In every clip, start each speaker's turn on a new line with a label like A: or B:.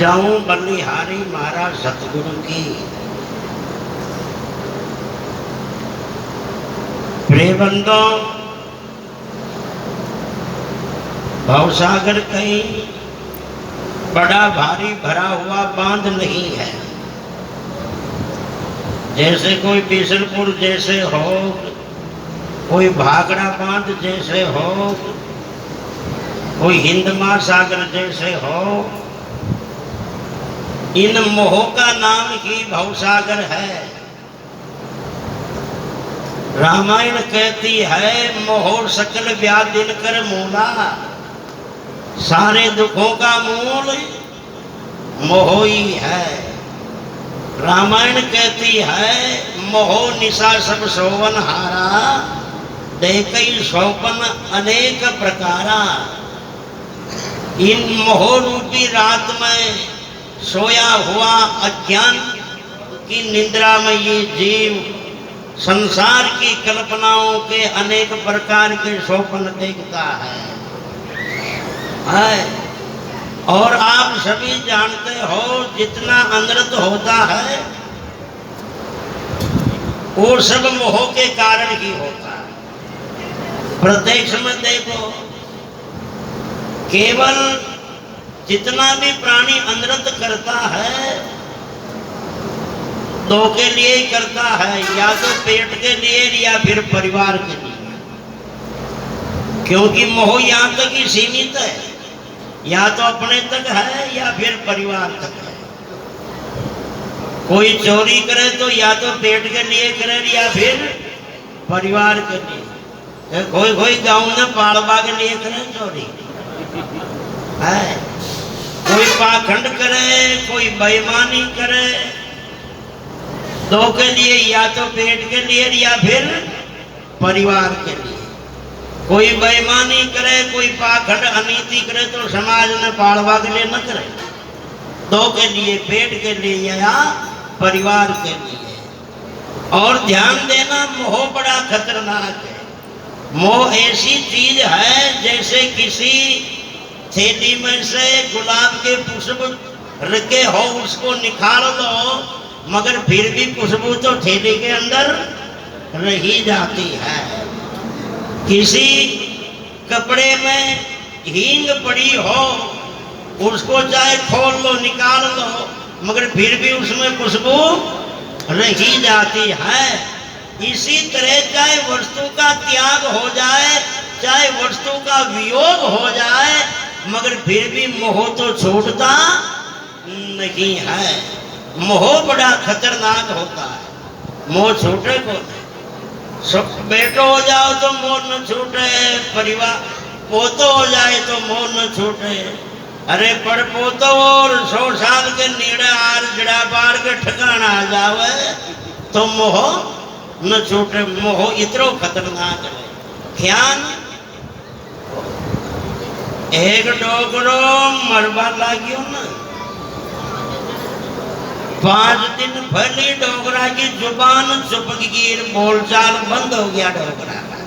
A: जाऊं बलिहारी महाराज सतगुरु की। प्रिय बंदों, भवसागर कहीं बड़ा भारी भरा हुआ बांध नहीं है। जैसे कोई बिशनपुर जैसे हो, कोई भागड़ा बांध जैसे हो, कोई हिंद महासागर जैसे हो, इन मोह का नाम ही भवसागर है। रामायण कहती है मोह सकल व्याधि कर मूला, सारे दुखों का मूल मोह ही है। रामायण कहती है मोह निशा सब सोवन हारा, देखई स्वपन अनेक प्रकारा। इन मोह रूपी रात में सोया हुआ अज्ञान की निद्रा में ये जीव संसार की कल्पनाओं के अनेक प्रकार के स्वप्न देखता है। और आप सभी जानते हो जितना अनर्थ होता है वो सब मोह के कारण ही होता है। प्रत्यक्ष में देखो, केवल जितना भी प्राणी अनर्थ करता है दो के लिए ही करता है, या तो पेट के लिए या फिर परिवार के लिए। क्योंकि मोह यहाँ तक ही सीमित है, या तो अपने तक है या फिर परिवार तक है। कोई चोरी करे तो या तो पेट के लिए करे या फिर परिवार के लिए। कोई गांव में पाड़वा के लिए करे चोरी है, कोई पाखंड करे, कोई बेईमानी करे, दो के लिए, या तो पेट के लिए या फिर परिवार के लिए। कोई बेईमानी करे, कोई पाखंड अनीति करे तो समाज में पाड़वा के लिए न करे, दो के लिए, पेट के लिए या परिवार के लिए। और ध्यान देना, मोह बड़ा खतरनाक है। मोह ऐसी चीज है जैसे किसी थैली में से गुलाब के पुष्प रखे हो, उसको निकाल दो, मगर फिर भी खुशबू तो थैली के अंदर रही जाती है। किसी कपड़े में हींग पड़ी हो, उसको चाहे खोल लो, निकाल लो, मगर फिर भी उसमें खुशबू रही जाती है। इसी तरह चाहे वस्तु का त्याग हो जाए, चाहे वस्तु का वियोग हो जाए, मगर फिर भी मोह तो छूटता नहीं है। मोह बड़ा खतरनाक होता है। मोह छूटे को बेटो हो जाओ तो मोह न छूटे, परिवार पोतो हो जाए तो मोह न छूटे। अरे पड़ पोतो और 100 साल के नीड़े आर जड़ा बार के ठिकाना आ जावे तो मोह न छूटे। मोह इतनो खतरनाक है। ध्यान, एक डोकरो मरबा लागियो ना, 5 दिन भली डोगरा की जुबान चुप गई, बोलचाल बंद हो गया डोगरा का।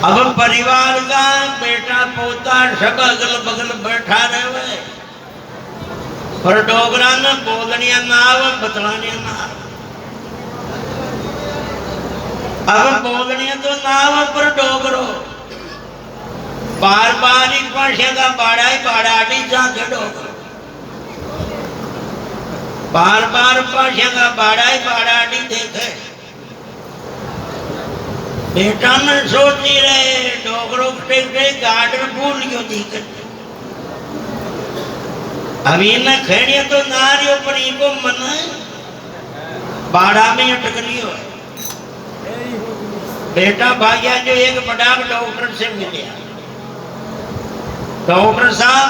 A: अब परिवार का बेटा पोता सब अगल बगल बैठा रहे, पर डोगरा ने बोलनिया ना आवे, बतलानिया ना आवे। अब बोलनिया तो ना आवे, पर डोगरो बार बार ही पाशा का बाड़ा ही बाड़ाटी जाके डोगरो बार बार पाशा का बाड़ा ही बाड़ाटी देखे। बेटा ने सोची रहे डोगरो टेके गार्डन भूल क्यों दिखे। अभी न खेड़िया तो नारियो पर इनको मन बाड़ा में अटक लियो। बेटा भाग्या जो एक बड़ा डॉक्टर से मिले। डॉक्टर साहब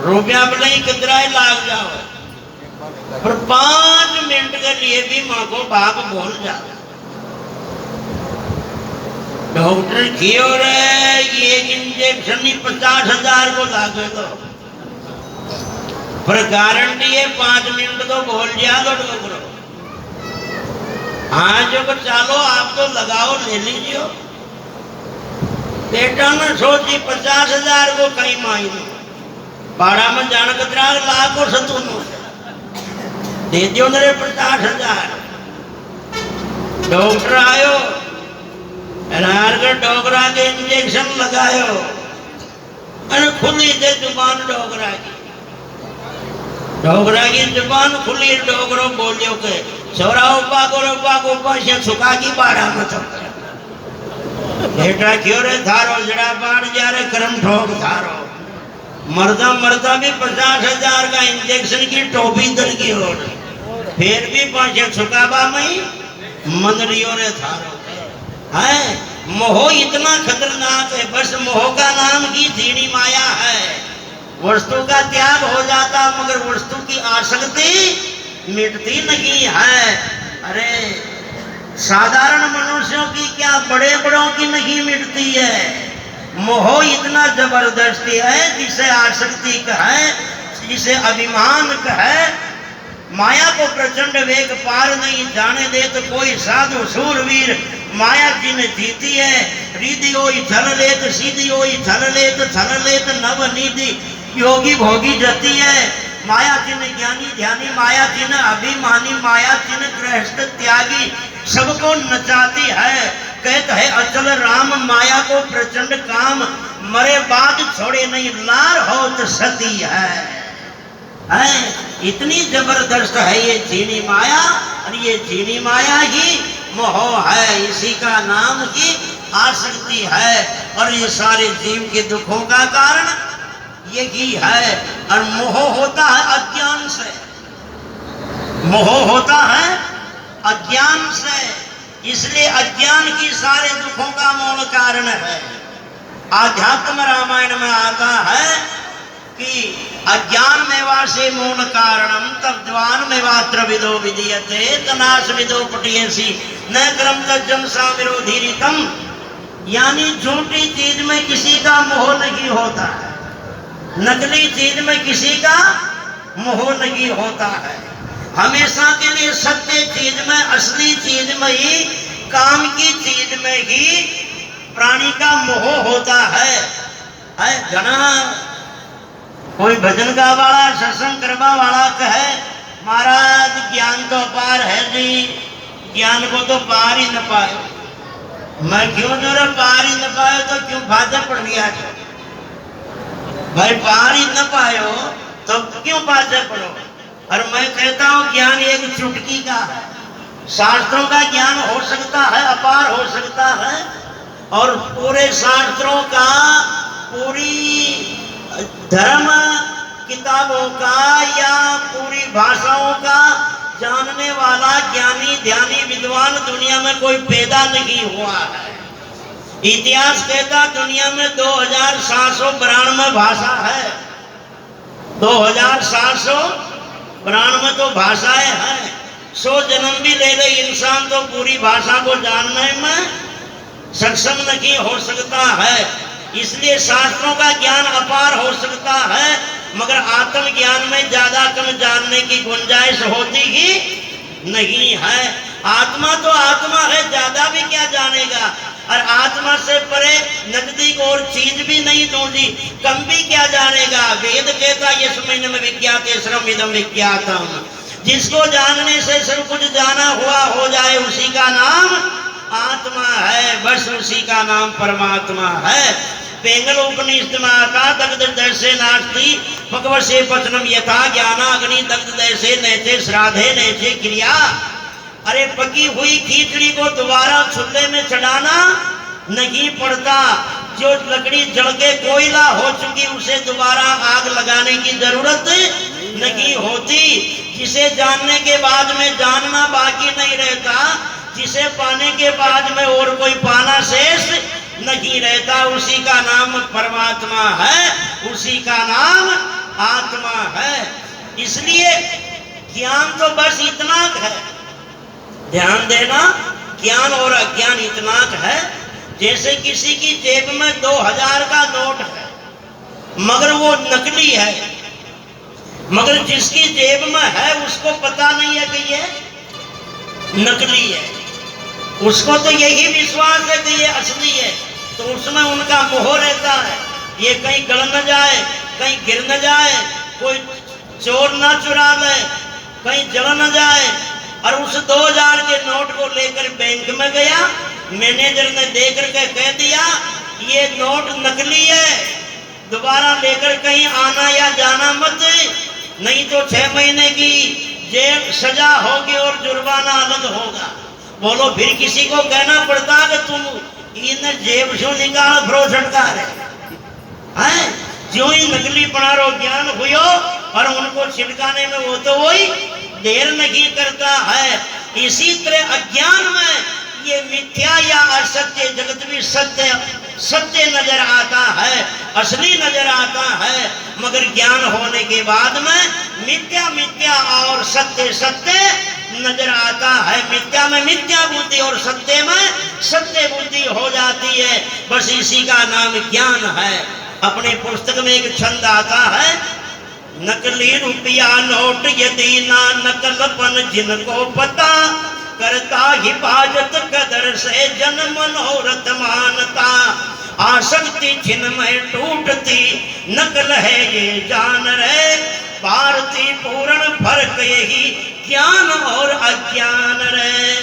A: रुपया बोले कितना लाग जाओ, पर 5 मिनट के लिए भी माँ को बाप बोल जाता। डॉक्टर क्यों रहे, ये इंजेक्शन ही 50,000 को लागे तो, पर गारंटी है 5 मिनट तो बोल जाएगा डॉक्टर। हाँ जो चालो आप तो लगाओ, ले लीजिए। बेटा ने सोची 50,000 को कहीं मायने, पाड़ा में जान कतरा लाखों सतूनों दे दियो मेरे 50,000। डॉक्टर आयो हरार के डोगरा के इंजेक्शन लगायो अरे खुली दे जुबान डोगरा की जुबान खुली। डोगरो बोलियो के छोरा उपा को से सुखा की बाड़ा में तो बेटा क्यों रे थारो जड़ा बाढ़ जा रे करम ठोक थारो मरदा भी 50,000 का इंजेक्शन की टोपी दर की ओर फिर भी पांच छुकाबा में मंदरियों रे थारो है। मोह इतना खतरनाक है, बस मोह का नाम ही धीनी माया है। वस्तु का त्याग हो जाता मगर वस्तु की आसक्ति मिटती नहीं है। अरे साधारण मनुष्यों की क्या बड़े बड़ों की नहीं मिटती है। मोह इतना जबरदस्त है जिसे आसक्ति कहे, जिसे अभिमान कहे। माया को प्रचंड वेग पार नहीं जाने दे तो कोई साधु सूरवीर माया जिन जीती है। रिधि होई छल लेत सीधी होई छल लेत नव निधि योगी भोगी जती है। माया जिन ज्ञानी ध्यानी माया जिन अभिमानी माया जिन गृहस्थ त्यागी सबको नचाती है। कहते है अचल राम माया को प्रचंड काम मरे बाद छोड़े नहीं लार होत सती है। इतनी जबरदस्त है ये जीनी माया और ये जीनी माया ही मोह है। इसी का नाम ही आसक्ति है और ये सारे जीव के दुखों का कारण यही है। और मोह होता है अज्ञान से, मोह होता है अज्ञान से, इसलिए अज्ञान की सारे दुखों का मूल कारण है। आध्यात्म रामायण में आता है कि अज्ञान में वासे मूल कारणम तद्वान में वात्र विदो विदीयते तनाश विदो पटियसी न क्रम तज्जम सा विरोधी रितम। यानी झूठी चीज में किसी का मोह नहीं होता है, नकली चीज में किसी का मोह नहीं होता है। हमेशा के लिए सत्य चीज में, असली चीज में ही, काम की चीज में ही प्राणी का मोह होता है। घना कोई भजन गा वाला सत्संग करवा वाला कहे महाराज ज्ञान तो पार है जी, ज्ञान को तो पार ही न पायो। मैं क्यों जो रे पार ही न पायो तो क्यों फादर पड़ गया? भाई पार ही न पायो तो क्यों फादर पड़ो? और मैं कहता हूँ ज्ञान एक चुटकी का है। शास्त्रों का ज्ञान हो सकता है, अपार हो सकता है, और पूरे शास्त्रों का, पूरी धर्म किताबों का या पूरी भाषाओं का जानने वाला ज्ञानी ध्यानी विद्वान दुनिया में कोई पैदा नहीं हुआ है। इतिहास कहता दुनिया में 2792 भाषा है। 2792 तो भाषाएं हैं। 100 जन्म भी ले ले इंसान तो पूरी भाषा को जानने में सक्षम नहीं हो सकता है। इसलिए शास्त्रों का ज्ञान अपार हो सकता है मगर आत्म ज्ञान में ज्यादा कम जानने की गुंजाइश होती ही नहीं है। आत्मा तो आत्मा है, ज्यादा भी क्या जानेगा। और आत्मा से परे नजदीक और चीज भी नहीं दूंगी, कम भी क्या जानेगा। वेद कहता यस्मिन् में विज्ञाते सर्वम् इदं विज्ञातम्। जिसको जानने से सब कुछ जाना हुआ हो जाए उसी का नाम आत्मा है, बस उसी का नाम परमात्मा है। पेंगल उपनिषद में आता दग्ध जैसे नास्ति भगवसे पचनम यथा ज्ञानाग्नि दग्ध जैसे नैचे श्राद्धे नैचे क्रिया। अरे पकी हुई खिचड़ी को दोबारा चूल्हे में चढ़ाना नहीं पड़ता। जो लकड़ी जल के कोयला हो चुकी उसे दोबारा आग लगाने की जरूरत नहीं होती। जिसे जानने के बाद में जानना बाकी नहीं रहता, जिसे पाने के बाद में और कोई पाना शेष नहीं रहता, उसी का नाम परमात्मा है, उसी का नाम आत्मा है। इसलिए ज्ञान तो बस इतना है, ध्यान देना, ज्ञान और अज्ञान इतना है। जैसे किसी की जेब में 2000 का नोट है मगर वो नकली है, मगर जिसकी जेब में है उसको पता नहीं है कि ये नकली है। उसको तो यही विश्वास है कि ये असली है, तो उसमें उनका मोह रहता है ये कहीं गल न जाए, कहीं गिर न जाए, कोई चोर ना चुरा ले, कहीं जल न जाए। और उस 2000 के नोट को लेकर बैंक में गया, मैनेजर ने देख करके कह दिया ये नोट नकली है, दोबारा लेकर कहीं आना या जाना मत, नहीं तो 6 महीने की जेल सजा होगी और जुर्माना अलग होगा। बोलो फिर किसी को कहना पड़ता कि तुम इन जेब से निकाल फ्रो छटकार है, जो ही नकली बनारो ज्ञान हुयो और उनको छिटकाने में वो तो वही देर नहीं करता है। इसी तरह अज्ञान में ये मिथ्या या असत्य जगत भी सत्य नजर आता है, असली नजर आता है, मगर ज्ञान होने के बाद में मिथ्या मिथ्या और सत्य सत्य नजर आता है। मिथ्या में मिथ्या बुद्धि और सत्य में सत्य बुद्धि हो जाती है। बस इसी का नाम ज्ञान है। अपनी पुस्तक में एक छंद आता है, नकली रुपया नोट यदि ना नकलपन जिनको पता, करता हिफाजत कदर से जन मनोरथ मानता, आसक्ति छिन में टूटती नकल है ये जान रहे, भारती पूर्ण फर्क यही ज्ञान और अज्ञान रहे।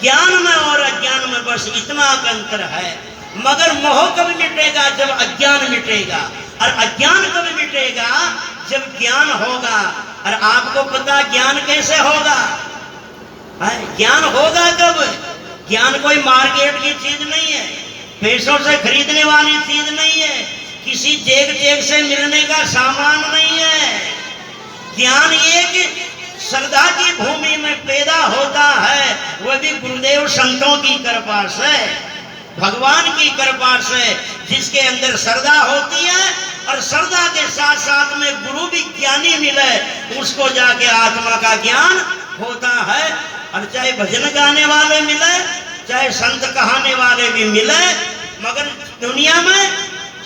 A: ज्ञान में और अज्ञान में बस इतना अंतर है। मगर मोह कब मिटेगा? जब अज्ञान मिटेगा। और अज्ञान कब मिटेगा? जब ज्ञान होगा। और आपको पता ज्ञान कैसे होगा? ज्ञान होगा कब? ज्ञान कोई मार्केट की चीज नहीं है, पैसों से खरीदने वाली चीज नहीं है, किसी जेग से मिलने का सामान नहीं है। ज्ञान एक श्रद्धा की भूमि में पैदा होता है, वह भी गुरुदेव संतों की कृपा से, भगवान की कृपा से। जिसके अंदर श्रद्धा होती है और श्रद्धा के साथ साथ में गुरु भी ज्ञानी मिले, उसको जाके आत्मा का ज्ञान होता है। और चाहे भजन गाने वाले मिले, चाहे संत कहाने वाले भी मिले, मगर दुनिया में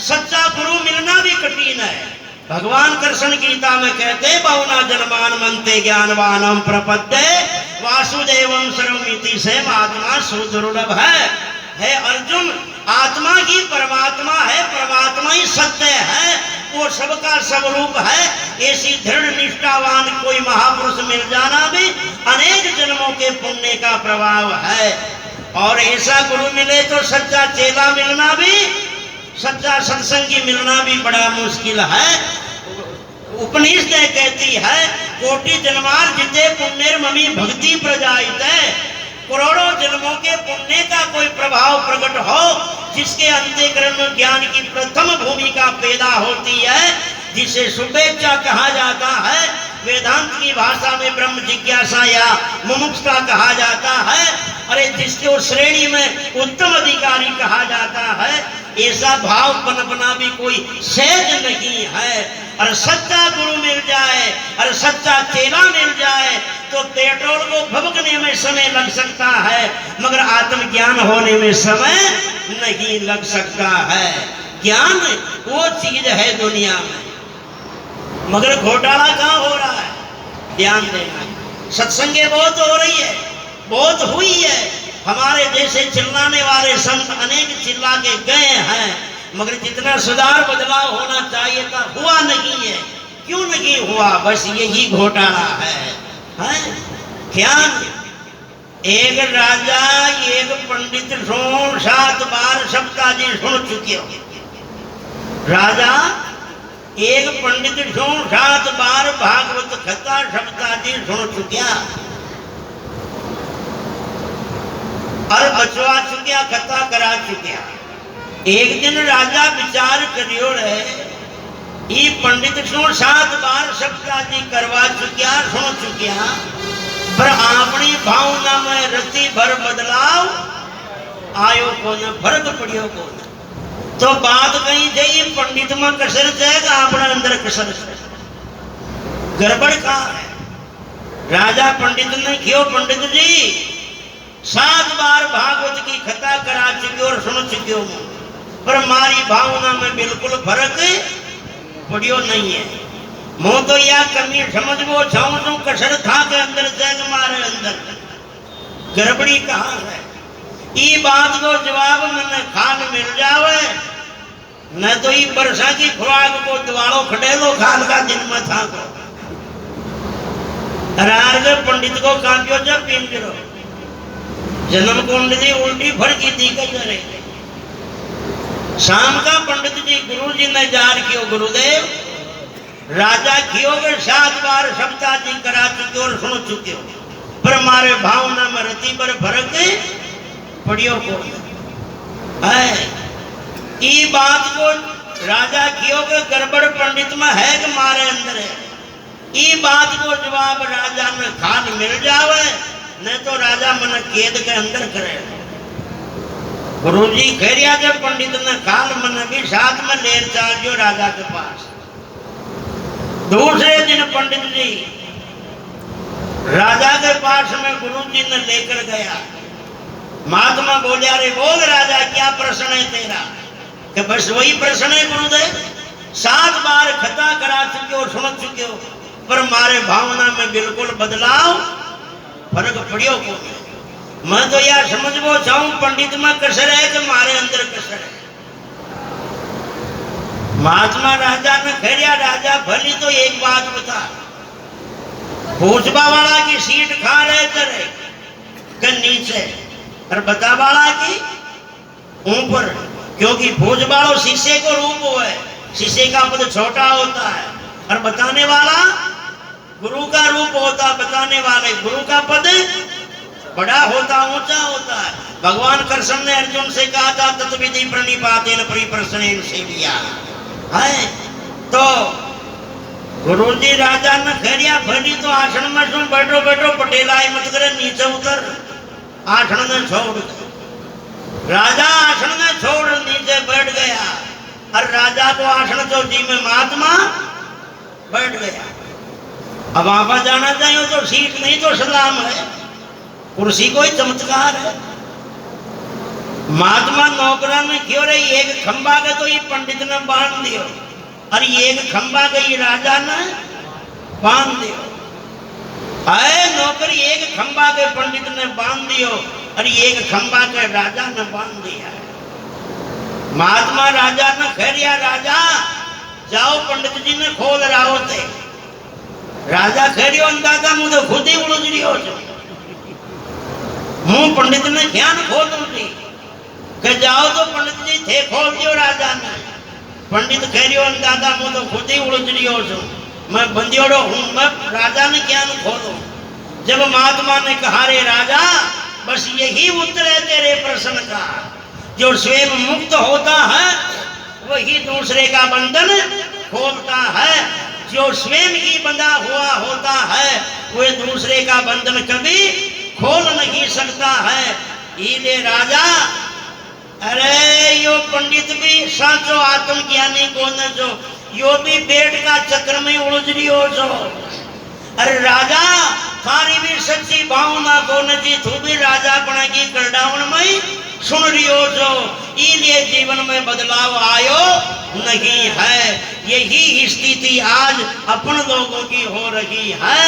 A: सच्चा गुरु मिलना भी कठिन है। भगवान कृष्ण गीता में कहते बहुना जन्मान मनते ज्ञानवानम प्रपद्ये वासुदेवम सर्वमिति से आत्मा सुदुर्लभ है अर्जुन। आत्मा ही परमात्मा है, परमात्मा ही सत्य है, वो सबका स्वरूप है। ऐसी दृढ़ निष्ठावान कोई महापुरुष मिल जाना भी अनेक जन्मों के पुण्य का प्रभाव है। और ऐसा गुरु मिले तो सच्चा चेला मिलना भी, सच्चा सत्संगी मिलना भी बड़ा मुश्किल है। उपनिषद कहती है कोटि जन्मार जिते पुण्य ममी भक्ति प्रजायते, करोड़ों जन्मों के पुण्य का कोई प्रभाव प्रकट हो, जिसके अंतःकरण में ज्ञान की प्रथम भूमिका पैदा होती है, जिसे शुभेच्छा कहा जाता है। वेदांत की भाषा में ब्रह्म जिज्ञासा या मुमुक्षुता कहा जाता है। अरे जिसको श्रेणी में उत्तम अधिकारी कहा जाता है, ऐसा भाव पनपना भी कोई सहज नहीं है। और सच्चा गुरु मिल जाए और सच्चा चेला मिल जाए तो पेट्रोल को भभकने में समय लग सकता है, मगर आत्मज्ञान होने में समय नहीं लग सकता है। ज्ञान वो चीज है दुनिया में, मगर घोटाला कहाँ हो रहा है? ध्यान देना। सत्संगे बहुत हो रही है, बहुत हुई है। हमारे जैसे चिल्लाने वाले संत अनेक चिल्ला के गए हैं, मगर जितना सुधार बदलाव होना चाहिए था हुआ नहीं है। क्यों नहीं हुआ? बस यही घोटाला है। क्या एक राजा एक पंडित 7 बार सप्ताजी सुन चुके हो। राजा एक पंडित 7 बार भागवत कथा सप्ताजी सुन चुकिया और बचवा चुकिया, कथा करा चुकिया। एक दिन राजा विचार करियो रहे, ये पंडित 7 बार सप्ताजी करवा चुकिया, सुन चुकिया, पर अपनी भावना में रति भर बदलाव आयो को न, फर्क पड़ियो को न। तो बात कहीं जाइए पंडित में कसर जाएगा, अपने अंदर कसर है, गड़बड़ कहाँ है? राजा पंडित ने क्यों, पंडित जी 7 बार भागवत की कथा करा चुके और सुन चुके हो, पर हमारी भावना में बिल्कुल फर्क पड़ियो नहीं है। मुँह तो यह कमी समझ वो छाऊ कसर था के अंदर जैग मारे अंदर गड़बड़ी कहाँ है? ये बात को जवाब मैंने खान मिल जावे न तो ये वर्षा की खुराक को दवाड़ो खडेलो खाल का दिन में था को रार के पंडित को कांपियो जब पीन गिरो जन्म कुंडली उल्टी फड़की दी कई करे। शाम का पंडित जी गुरु जी ने जार कियो गुरुदेव राजा कियो के 7 बार सप्ताह जी करा चुके और सुन चुके हो पर मारे भावना में रति पर फर्क पड़ियो को है। ई बात को राजा कियो के गड़बड़ पंडित में है कि मारे अंदर है। ई बात को जवाब राजा में खान मिल जावे नहीं तो राजा मन कैद के अंदर करे। गुरुजी खेरिया जब पंडित ने खाल मन भी साथ में ले चल जो राजा के पास। दूसरे दिन पंडित जी राजा के पास में गुरुजी ने लेकर गया। महात्मा बोलिया रे बोल राजा क्या प्रश्न है तेरा? कि बस वही प्रश्न है गुरुदेव 7 बार खता करा चुके हो सुन चुके हो पर मारे भावना में बिल्कुल बदलाव फर्क पड़ियो को। मैं तो यार समझबो चाहूं पंडित में कसर है कि मारे अंदर कसर है। महात्मा राजा ने खेरिया राजा भली तो एक बात बता भोजबा वाला की सीट खा रहे करे कि नीचे और बता वाला की ऊपर क्योंकि भोज वालों शीशे को रूप है शीशे का पद छोटा होता है और बताने वाला गुरु का रूप होता बताने वाले गुरु का पद बड़ा होता ऊंचा होता है। भगवान कृष्ण ने अर्जुन से कहा था तत्विधि प्रणिपातेन परिप्रश्नेन सेविया है। तो गुरुजी राजा ने खेरिया भरी तो आसन में सुन बैठो बैठो पटेलाई मत करे नीचे उतर आसन ने छोड़। राजा आसन में छोड़ नीचे बैठ गया और राजा को आसन तो जी में महात्मा बैठ गया। अब आप जाना चाहिए तो सीट नहीं तो सलाम है कुर्सी कोई चमत्कार है। महात्मा नौकरा में क्यों रही एक खंबा के तो ये पंडित ने बांध दियो और एक खंबा के ये राजा ने बांध दियो। आए नौकरी एक खंबा के पंडित ने बांध दियो और एक खंबा के राजा ने बांध दिया। महात्मा राजा ने खेरिया राजा जाओ पंडित जी ने खोल रहा होते राजा खेरियो अंदाजा मुझे खुद ही उलझ रही हो मुंह पंडित ने ध्यान खोल दी कि जाओ तो पंडित जी थे खोल दियो राजा ने। पंडित खेरियो अंदाजा मुझे खुद ही उलझ रही हो मैं बंदियोड़ो हूं मैं राजा ने क्या न खोलो। जब महात्मा ने कहा रे राजा बस यही उत्तर है तेरे प्रश्न का जो स्वयं मुक्त होता है वही दूसरे का बंधन खोलता है। जो स्वयं ही बंधा हुआ होता है वह दूसरे का बंधन कभी खोल नहीं सकता है। इले राजा अरे यो पंडित भी साचो आत्मज्ञानी को न जो यो भी पेट का चक्र में उलझ रही हो जो। अरे राजा थारी भी सच्ची भावना को न जी तू भी राजा बनेगी करडाउन में सुन रही हो जो। इसलिए जीवन में बदलाव आयो नहीं है। यही स्थिति आज अपन लोगों की हो रही है।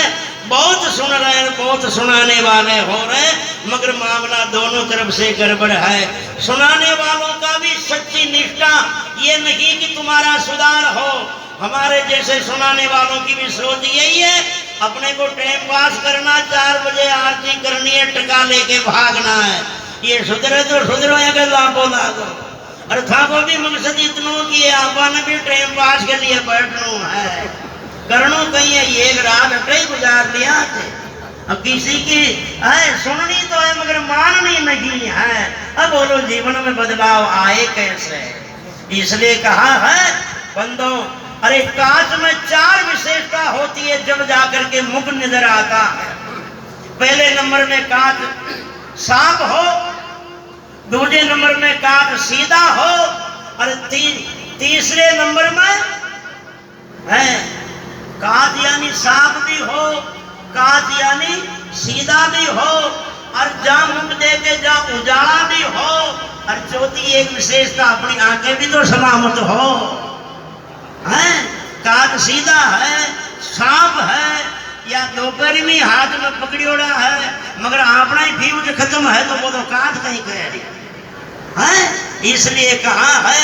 A: बहुत सुन रहे हैं बहुत सुनाने वाले हो रहे मगर मामला दोनों तरफ से गड़बड़ है। सुनाने वालों का भी सच्ची निष्ठा ये नहीं कि तुम्हारा सुधार हो। हमारे जैसे सुनाने वालों की भी सोच यही है अपने को टाइम पास करना 4 बजे आरती करनी है टका लेके भागना है। ये सुधरे तो सुधरो या लाभो लागो और था को भी मकसद इतनो कि आपने भी टाइम पास के लिए बैठनो है करनो कहीं है एक रात अटे गुजार लिया थे। अब किसी की है सुननी तो है मगर माननी नहीं है। अब बोलो जीवन में बदलाव आए कैसे? इसलिए कहा है बंदो अरे कांच में 4 विशेषता होती है जब जाकर के मुख नजर आता है। पहले नंबर में कांच साफ हो, दूसरे नंबर में कांच सीधा हो और तीसरे नंबर में है कांच यानी साफ भी हो कांच यानी सीधा भी हो और जहां मुख देके जहां उजाला भी हो और चौथी एक विशेषता अपनी आंखें भी तो सलामत हो। है कांच सीधा है साफ है या दोपहर में हाथ में पकड़ियोड़ा है मगर अपना ही फ्यूज खत्म है तो वो तो कांच कहीं कह रही है। इसलिए कहा है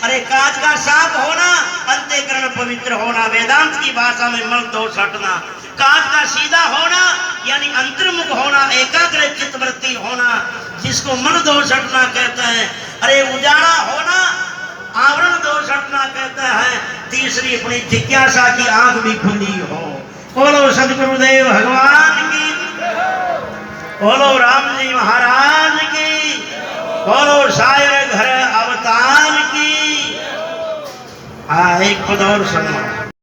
A: अरे कांच का साफ होना, अंतःकरण पवित्र होना, वेदांत की भाषा में मल दोष हटना। कांच का सीधा होना यानी अंतर्मुख होना, एकाग्र चित्तवृत्ति होना, जिसको मन दोष हटना कहते हैं। अरे उजाला होना, आवरण दोष हटना कहते हैं। तीसरी अपनी जिज्ञासा की आंख भी खुली हो। बोलो सदगुरुदेव भगवान की, बोलो राम जी महाराज की, बोलो सायर घर अवतार की। एक पद और सुनो।